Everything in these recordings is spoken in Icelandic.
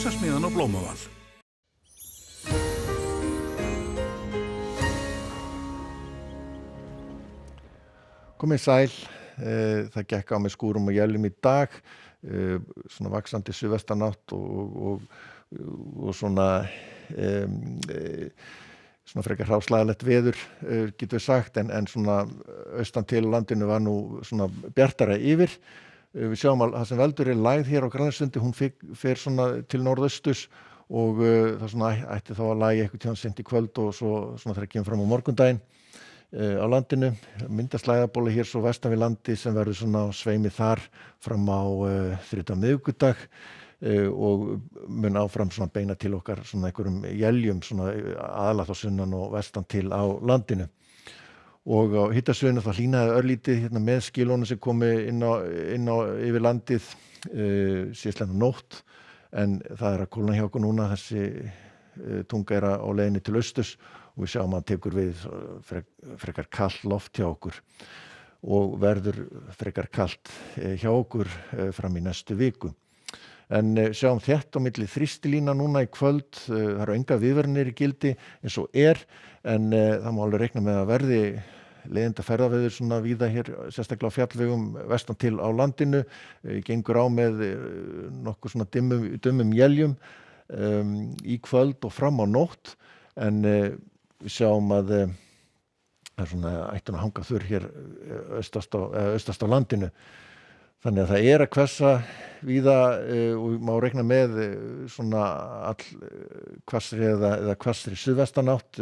Húsasmiðjan á Blómavall. Komið sæl, það gekk á með skúrum og éljum í dag, svona vaxandi suðvestanátt og svona frekar hráslagalegt veður, getum við sagt, en svona austan til landinu var nú svona bjartara yfir. Við sjáum að það sem veldur lægð hér á Grænlandssundi, hún fer svona til norðausturs og það svona ætti þá að lægja eitthvað tíðan sent í kvöld og svo svona þegar kemur fram á morgundaginn á landinu. Myndast lægðarbóla hér svo vestan við landi sem verður svona á sveimi þar fram á þriðjudag miðvikudag og mun áfram svona beina til okkar svona einhverjum éljum svona aðallega þá sunnan og vestan til á landinu. Og á hittasvæðinu þá hlýnaði örlítið hérna með skilunum sem komu inn á yfir landið síðastliðna nótt, en það að kólna hjá okkur núna, þessi tunga á leiðinni til austurs og við sjáum að hann tekur við frekar kalt loft hjá okkur og verður frekar kalt hjá okkur fram í næstu viku. En sjáum þétt á milli þrýstilína núna í kvöld, það eru enga viðvaranir í gildi eins og en það má alveg reikna með að verði leiðinda ferðaveður svona víða hér, sérstaklega á fjallvegum vestan til á landinu, gengur á með nokkuð svona dimmum éljum í kvöld og fram á nótt, en við sjáum að það er svona ættun að hanga þurr hér austast á landinu. Þannig að það að hvessa víða og má reikna með svona hvassri eða hvassri suðvestanátt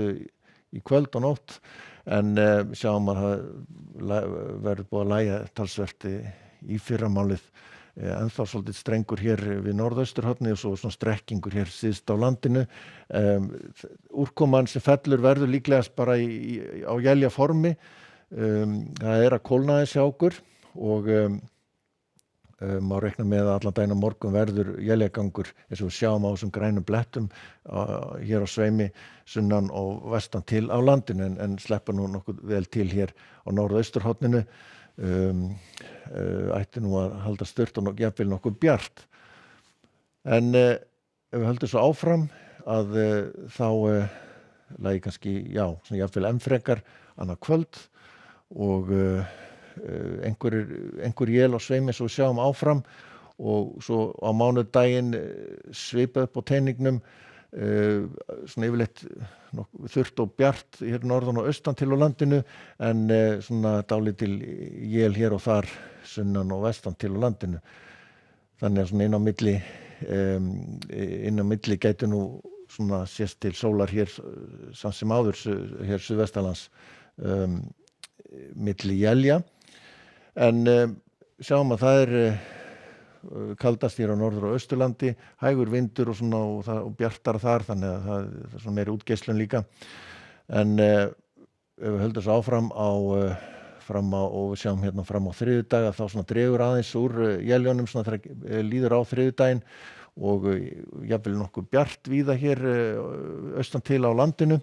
í kvöld og nótt, en sjáum að það verður búið að lægja talsvert í fyrramálið, ennþá svolítið strengur hér við norðausturhornið og svo svona strekkingur hér síðst á landinu. Úrkoman sem fellur verður líklegast bara á éljaformi, það að kólna þess hjá okkur og má reikna með að allan daginn á morgun verður éljagangur eins og við sjáum á þessum grænum blettum hér á sveimi sunnan og vestan til á landinu, en sleppa nú nokkuð vel til hér á norðausturhorninu, ætti nú að halda sturt og jafnvel nokkuð bjart. En ef við höldum svo áfram að þá lægi kannski, svona jafnvel enn frekar annað kvöld og einhver él á sveimi eins og við sjáum áfram, og svo á mánudaginn svipað upp á teningnum, svona yfirleitt þurrt og bjart hér norðan og austan til á landinu, en svona dálítil él hér og þar sunnan og vestan til á landinu. Þannig að svona inn á milli gæti nú svona sést til sólar hér samt sem áður hér suðvestanlands milli élja. En sjáum að það kaldast hér á norður- og austurlandi, hægur vindur og svona og bjartara þar, þannig að það er svona meiri útgeislun líka. En ef við höldum svo áfram og við sjáum hérna fram á þriðjudag að þá svona dregur aðeins úr éljónum svona þegar líður á þriðjudaginn og jafnvel nokkuð bjart víða hér austan til á landinu,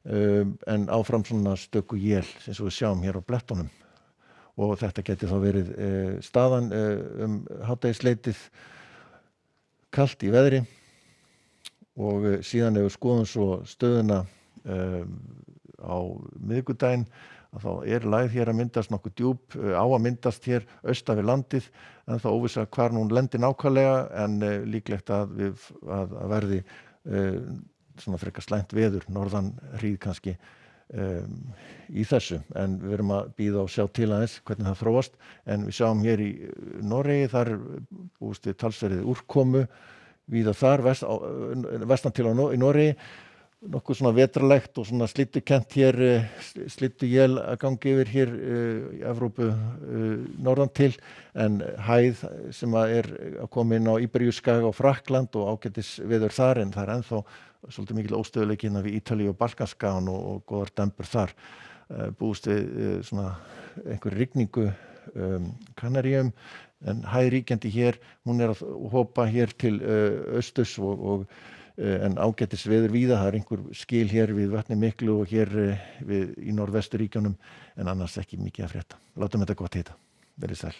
en áfram svona stöku él eins og við sjáum hér á blettunum. Og þetta geti þá verið staðan hádegisleitið, kalt í veðri, og síðan ef við skoðum svo stöðuna á miðvikudaginn, að þá lægð hér að myndast nokkuð djúp, á að myndast hér austan við landið, en þá óvissa hvar hún lendir nákvæmlega, en líklegt að verði svona frekar slæmt veður, norðan hríð kannski í þessu, en við erum að bíða og sjá til aðeins hvernig það þróast. En við sjáum hér í Noregi, þar búist við talsverðið úrkomu víða þar vestan til í Noregi, nokkuð svona vetrarlegt og svona slyddukennt hér, slydduél að gangi yfir hér í Evrópu norðan til, en hæð sem að koma inn á Íberíuskaga og Frakkland og ágætis veður þar, en það er ennþá svolítið mikil óstöðuleiki hérna við Ítalíu og Balkanskagann og góðar dembur þar. Búist við svona einhver rigningu Kanaríum, en hæð ríkjandi hér, hún að hopa hér til austurs en ágætis veður víða, það er einhver skil hér við Vatni miklu og hér í norðvesturíkjunum, en annars ekki mikið að frétta. Látum þetta gott heita. Verið sæl.